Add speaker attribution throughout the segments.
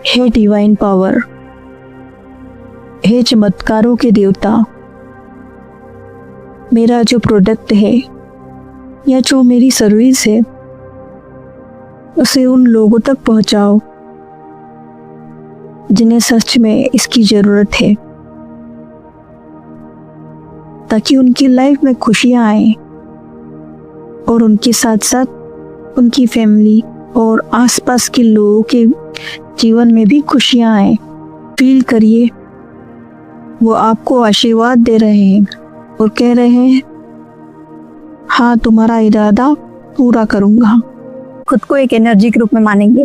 Speaker 1: हे divine power, हे चमत्कारों के देवता, मेरा जो प्रोडक्ट है या जो मेरी सर्विस है उसे उन लोगों तक पहुंचाओ जिन्हें सच में इसकी ज़रूरत है, ताकि उनकी लाइफ में खुशियाँ आए और उनके साथ साथ उनकी फैमिली और आसपास के लोगों के जीवन में भी खुशियाँ आए। फील करिए वो आपको आशीर्वाद दे रहे हैं और कह रहे हैं, हाँ तुम्हारा इरादा पूरा करूँगा।
Speaker 2: खुद को एक एनर्जी के रूप में मानेंगे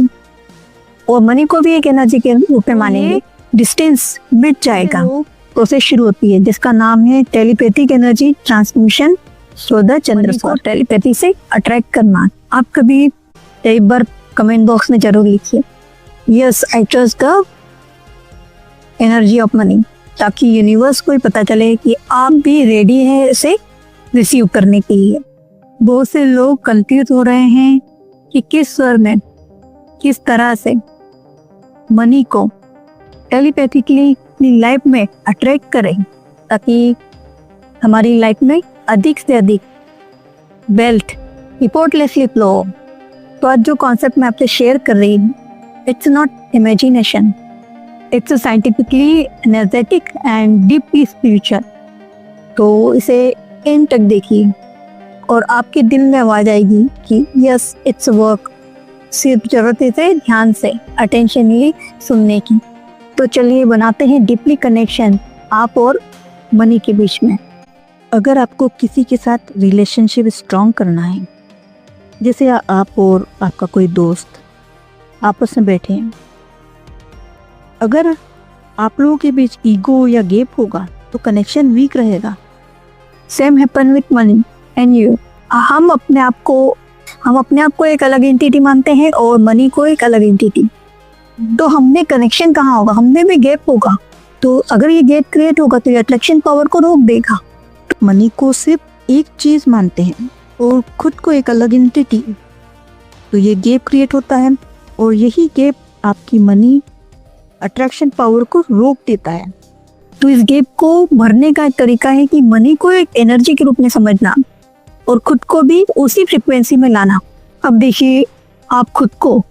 Speaker 2: और मनी को भी एक एनर्जी के रूप में मानेंगे। डिस्टेंस मिट जाएगा। प्रोसेस शुरू होती है जिसका नाम है telepathic energy transmission through the Chandra को टेलीपैथी से अट्रैक्ट करना। आप कभी एक बार कमेंट बॉक्स में जरूर लिखिए, yes I trust the energy of money, ताकि यूनिवर्स को पता चले कि आप भी रेडी हैं इसे रिसीव करने के लिए। बहुत से लोग कंफ्यूज हो रहे हैं कि किस स्वर में किस तरह से मनी को टेलीपैथिकली अपनी लाइफ में अट्रैक्ट करें, ताकि हमारी लाइफ में अधिक से अधिक वेल्थ रिपोर्टलेसली फ्लो हो। तो आज जो कॉन्सेप्ट मैं आपसे शेयर कर रही हूँ, it's not imagination, it's scientifically energetic and deeply spiritual. तो इसे एंड तक देखिए और आपके दिल में आवाज आएगी कि यस इट्स वर्क। सिर्फ जरूरत है ध्यान से अटेंशनली सुनने की। तो चलिए बनाते हैं डीपली कनेक्शन आप और मनी के बीच में।
Speaker 1: अगर आपको किसी के साथ रिलेशनशिप स्ट्रॉन्ग करना है, जैसे आप और आपका कोई दोस्त आपस में बैठे हैं, अगर आप लोगों के बीच ईगो या गैप होगा तो कनेक्शन वीक रहेगा।
Speaker 2: Same happen with money and you. हम अपने आप को एक अलग एंटिटी मानते हैं और मनी को एक अलग एंटिटी। तो हमने कनेक्शन कहाँ होगा, हमने भी गैप होगा। तो अगर ये गैप क्रिएट होगा तो ये अट्रैक्शन पावर को रोक देगा।
Speaker 1: मनी को सिर्फ एक चीज मानते हैं और खुद को एक अलग एंटिटी, तो ये गैप क्रिएट होता है और यही गैप आपकी मनी अट्रैक्शन पावर को रोक देता है।
Speaker 2: तो इस गैप को भरने का एक तरीका है कि मनी को एक एनर्जी के रूप में समझना और खुद को भी उसी फ्रिक्वेंसी में लाना। अब देखिए, आप खुद को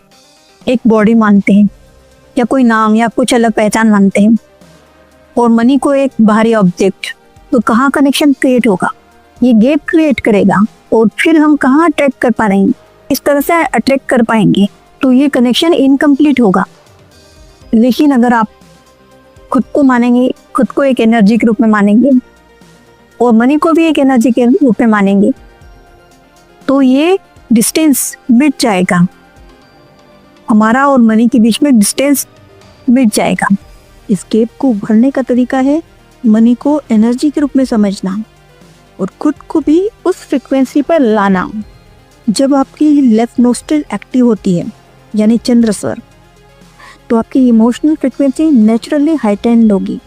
Speaker 2: एक बॉडी मानते हैं या कोई नाम या कुछ अलग पहचान मानते हैं और मनी को एक बाहरी ऑब्जेक्ट, तो कहाँ कनेक्शन क्रिएट होगा? ये गैप क्रिएट करेगा और फिर हम कहाँ अट्रैक्ट कर पा रहे हैं, इस तरह से अट्रैक्ट कर पाएंगे, तो ये कनेक्शन इनकम्प्लीट होगा। लेकिन अगर आप खुद को मानेंगे, खुद को एक एनर्जी के रूप में मानेंगे और मनी को भी एक एनर्जी के रूप में मानेंगे, तो ये डिस्टेंस मिट जाएगा। हमारा और मनी के बीच में डिस्टेंस मिट जाएगा।
Speaker 1: इस गैप को भरने का तरीका है मनी को एनर्जी के रूप में समझना और खुद को भी उस फ्रिक्वेंसी पर लाना। जब आपकी लेफ्ट नोस्ट्रिल एक्टिव होती है, यानी चंद्र स्वर, तो आपकी इमोशनल फ्रिक्वेंसी नेचुरली हाइटेंड होगी।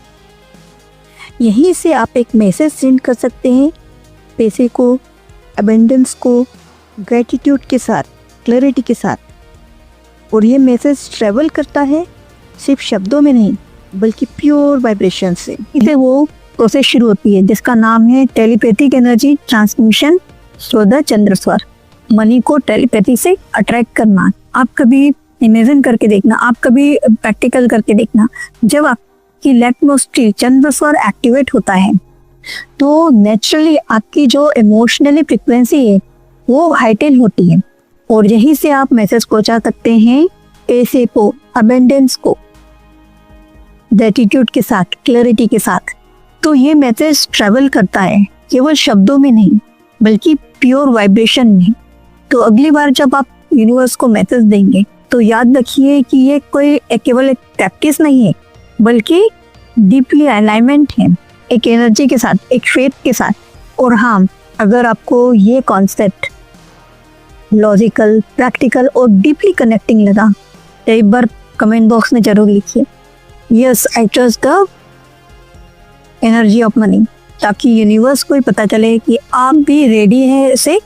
Speaker 1: यहीं से आप एक मैसेज सेंड कर सकते हैं, पैसे को, अबेंडेंस को, ग्रेटिट्यूड के साथ, क्लैरिटी के साथ। और ये मैसेज ट्रेवल करता है सिर्फ शब्दों में नहीं, बल्कि प्योर वाइब्रेशन से।
Speaker 2: इसे वो प्रोसेस शुरू होती है जिसका नाम है telepathic energy transmission through the Chandra Swar. Money को टेलीपैथी से अट्रैक्ट करना। आप कभी इमेजिन करके देखना, आप कभी प्रैक्टिकल करके देखना, जब आपकी लेफ्ट नोस्ट्रिल चंद्र स्वर एक्टिवेट होता है तो नेचुरली आपकी जो इमोशनली फ्रिक्वेंसी है वो हाइटेन होती है और यहीं से आप मैसेज पहुंचा सकते हैं पैसे को, अबेंडेंस को, ग्रेटिट्यूड के साथ, क्लैरिटी के साथ। तो ये मैसेज ट्रैवल करता है केवल शब्दों में नहीं, बल्कि प्योर वाइब्रेशन में। तो अगली बार जब आप यूनिवर्स को मैसेज देंगे तो याद रखिए कि ये कोई केवल एक प्रैक्टिस नहीं है, बल्कि डीपली अलाइनमेंट है एक एनर्जी के साथ, एक फेथ के साथ। और हाँ, अगर आपको ये कॉन्सेप्ट लॉजिकल, प्रैक्टिकल और डीपली कनेक्टिंग लगा तो एक बार कमेंट बॉक्स में जरूर लिखिए, yes I trust the energy of money, ताकि यूनिवर्स को पता चले कि आप भी रेडी हैं इसे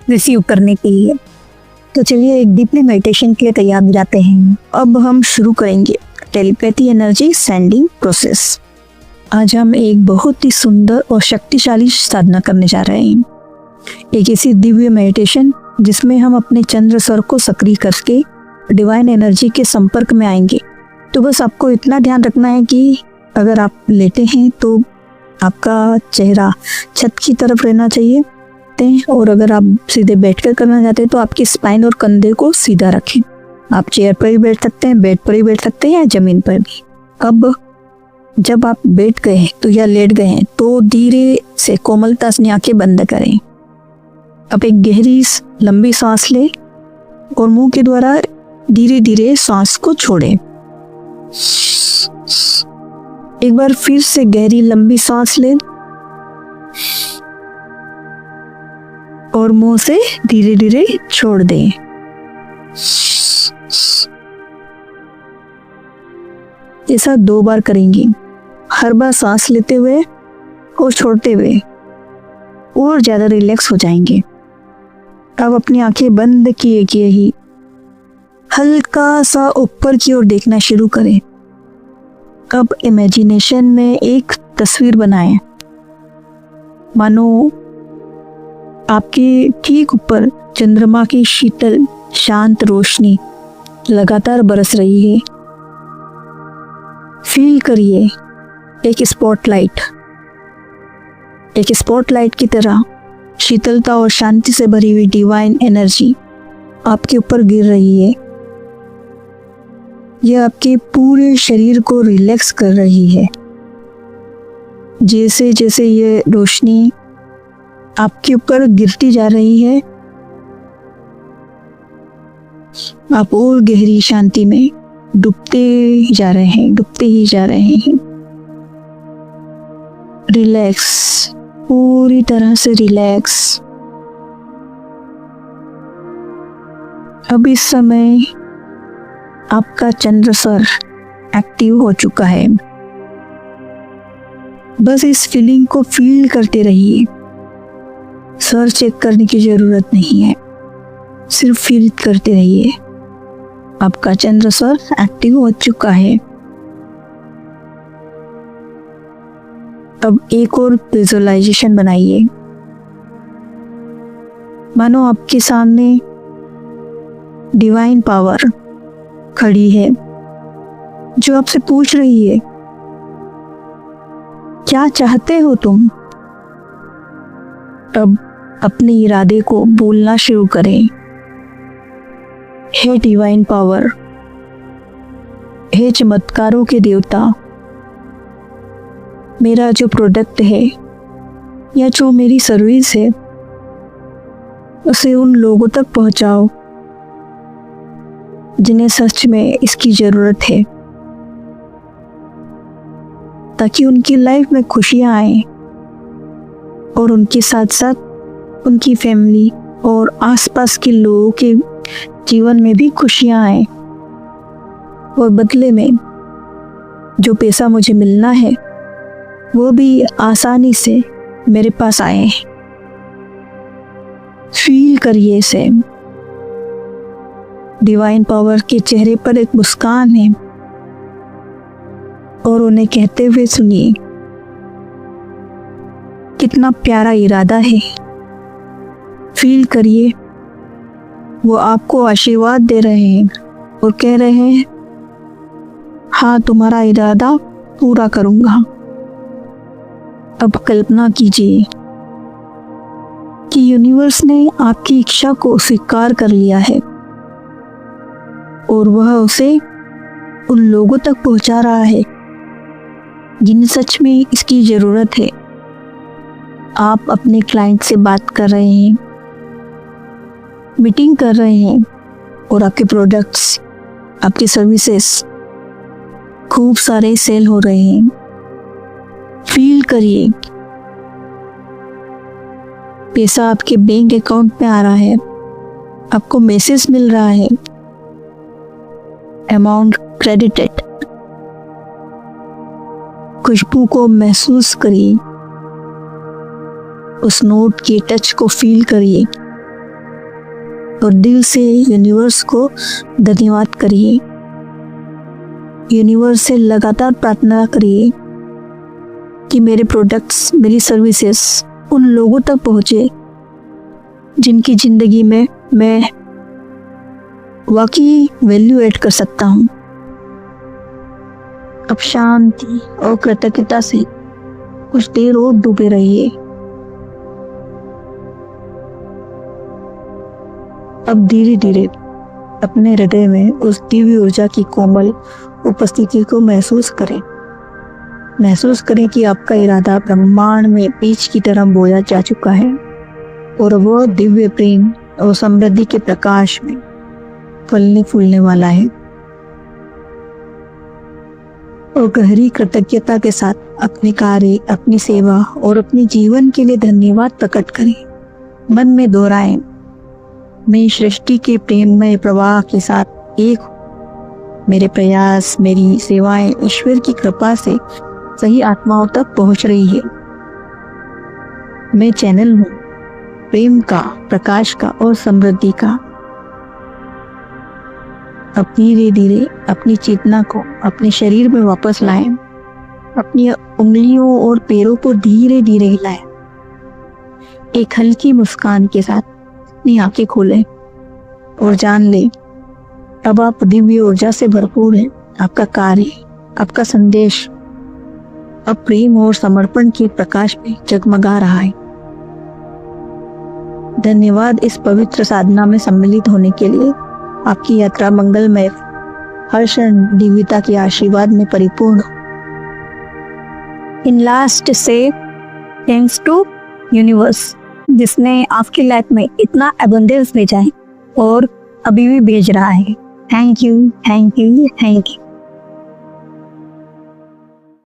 Speaker 2: रिसीव करने के लिए। तो चलिए एक डीपली मेडिटेशन के लिए तैयार हो जाते हैं।
Speaker 1: अब हम शुरू करेंगे टेलीपैथी एनर्जी सेंडिंग प्रोसेस। आज हम एक बहुत ही सुंदर और शक्तिशाली साधना करने जा रहे हैं। एक ऐसी दिव्य मेडिटेशन जिसमें हम अपने चंद्र स्वर को सक्रिय करके डिवाइन एनर्जी के संपर्क में आएंगे। तो बस आपको इतना ध्यान रखना है कि अगर आप लेटे हैं तो आपका चेहरा छत की तरफ रहना चाहिए, और अगर आप सीधे बैठकर करना चाहते हैं तो आपकी स्पाइन और कंधे को सीधा रखें। आप चेयर पर भी बैठ सकते हैं, बेड पर भी बैठ सकते हैं या जमीन पर भी। अब जब आप बैठ गए तो या लेट गए हैं तो धीरे से कोमलता से आंखें बंद करें। अब एक गहरी लंबी सांस लें और मुंह के द्वारा धीरे धीरे सांस को छोड़ें। एक बार फिर से गहरी लंबी सांस लें और मुंह से धीरे धीरे छोड़ दें। ऐसा 2 बार करेंगे। हर बार सांस लेते हुए और छोड़ते हुए और ज्यादा रिलैक्स हो जाएंगे। अब अपनी आंखें बंद किए ही हल्का सा ऊपर की ओर देखना शुरू करें। अब इमेजिनेशन में एक तस्वीर बनाएं। मानो आपके ठीक ऊपर चंद्रमा की शीतल शांत रोशनी लगातार बरस रही है। फील करिए एक स्पॉटलाइट की तरह शीतलता और शांति से भरी हुई डिवाइन एनर्जी आपके ऊपर गिर रही है। यह आपके पूरे शरीर को रिलैक्स कर रही है। जैसे जैसे ये रोशनी आपके ऊपर गिरती जा रही है, आप और गहरी शांति में डूबते ही जा रहे हैं। रिलैक्स, पूरी तरह से रिलैक्स। अब इस समय आपका चंद्र स्वर एक्टिव हो चुका है। बस इस फीलिंग को फील करते रहिए। स्वर चेक करने की जरूरत नहीं है, सिर्फ फील करते रहिए। आपका चंद्र स्वर एक्टिव हो चुका है। अब एक और विजुअलाइजेशन बनाइए। मानो आपके सामने डिवाइन पावर खड़ी है जो आपसे पूछ रही है, क्या चाहते हो तुम? अब अपने इरादे को बोलना शुरू करें। हे डिवाइन पावर, हे चमत्कारों के देवता, मेरा जो प्रोडक्ट है या जो मेरी सर्विस है उसे उन लोगों तक पहुंचाओ जिन्हें सच में इसकी जरूरत है, ताकि उनकी लाइफ में खुशियां आए और उनके साथ साथ उनकी फैमिली और आसपास के लोगों के जीवन में भी खुशियां आए। और बदले में जो पैसा मुझे मिलना है वो भी आसानी से मेरे पास आए। फील करिए इसे। डिवाइन पावर के चेहरे पर एक मुस्कान है और उन्हें कहते हुए सुनिए, कितना प्यारा इरादा है। फील करिए वो आपको आशीर्वाद दे रहे हैं और कह रहे हैं, हाँ तुम्हारा इरादा पूरा करूंगा। अब कल्पना कीजिए कि यूनिवर्स ने आपकी इच्छा को स्वीकार कर लिया है और वह उसे उन लोगों तक पहुंचा रहा है जिन्हें सच में इसकी जरूरत है। आप अपने क्लाइंट से बात कर रहे हैं, मीटिंग कर रहे हैं और आपके प्रोडक्ट्स, आपकी सर्विसेज खूब सारे सेल हो रहे हैं। फील करिए पैसा आपके बैंक अकाउंट में आ रहा है, आपको मैसेज मिल रहा है, अमाउंट क्रेडिटेड। खुशबू को महसूस करिए, उस नोट के टच को फील करिए और दिल से यूनिवर्स को धन्यवाद करिए। यूनिवर्स से लगातार प्रार्थना करिए कि मेरे प्रोडक्ट्स, मेरी सर्विसेज उन लोगों तक पहुँचे जिनकी ज़िंदगी में मैं वाकई वैल्यू ऐड कर सकता हूँ। अब शांति और कृतज्ञता से कुछ देर और डूबे रहिए। अब धीरे धीरे अपने हृदय में उस दिव्य ऊर्जा की कोमल उपस्थिति को महसूस करें। महसूस करें कि आपका इरादा ब्रह्मांड में बीज की तरह बोया जा चुका है और वो दिव्य प्रेम और समृद्धि के प्रकाश में फलने फूलने वाला है। और गहरी कृतज्ञता के साथ अपने कार्य, अपनी सेवा और अपने जीवन के लिए धन्यवाद प्रकट करें। मन में दोहराएं, मैं सृष्टि के प्रेममय प्रवाह के साथ एक हूं। मेरे प्रयास, मेरी सेवाएं ईश्वर की कृपा से सही आत्माओं तक पहुंच रही है। मैं चैनल हूं प्रेम का, प्रकाश का और समृद्धि का। अब धीरे धीरे अपनी चेतना को अपने शरीर में वापस लाएं। अपनी उंगलियों और पैरों को धीरे धीरे हिलाएं। एक हल्की मुस्कान के साथ अपनी आंखें खोलें और जान लें अब आप दिव्य ऊर्जा से भरपूर हैं। आपका कार्य, आपका संदेश अब प्रेम और समर्पण के प्रकाश में जगमगा रहा है। धन्यवाद इस पवित्र साधना में सम्मिलित होने के लिए। आपकी यात्रा मंगलमय, हर क्षण दिव्यता के आशीर्वाद में परिपूर्ण।
Speaker 2: इन लास्ट से थैंक्स टू यूनिवर्स जिसने आपकी लाइफ में इतना एबंडेंस भेजा है और अभी भी भेज रहा है। Thank you, thank you, thank you.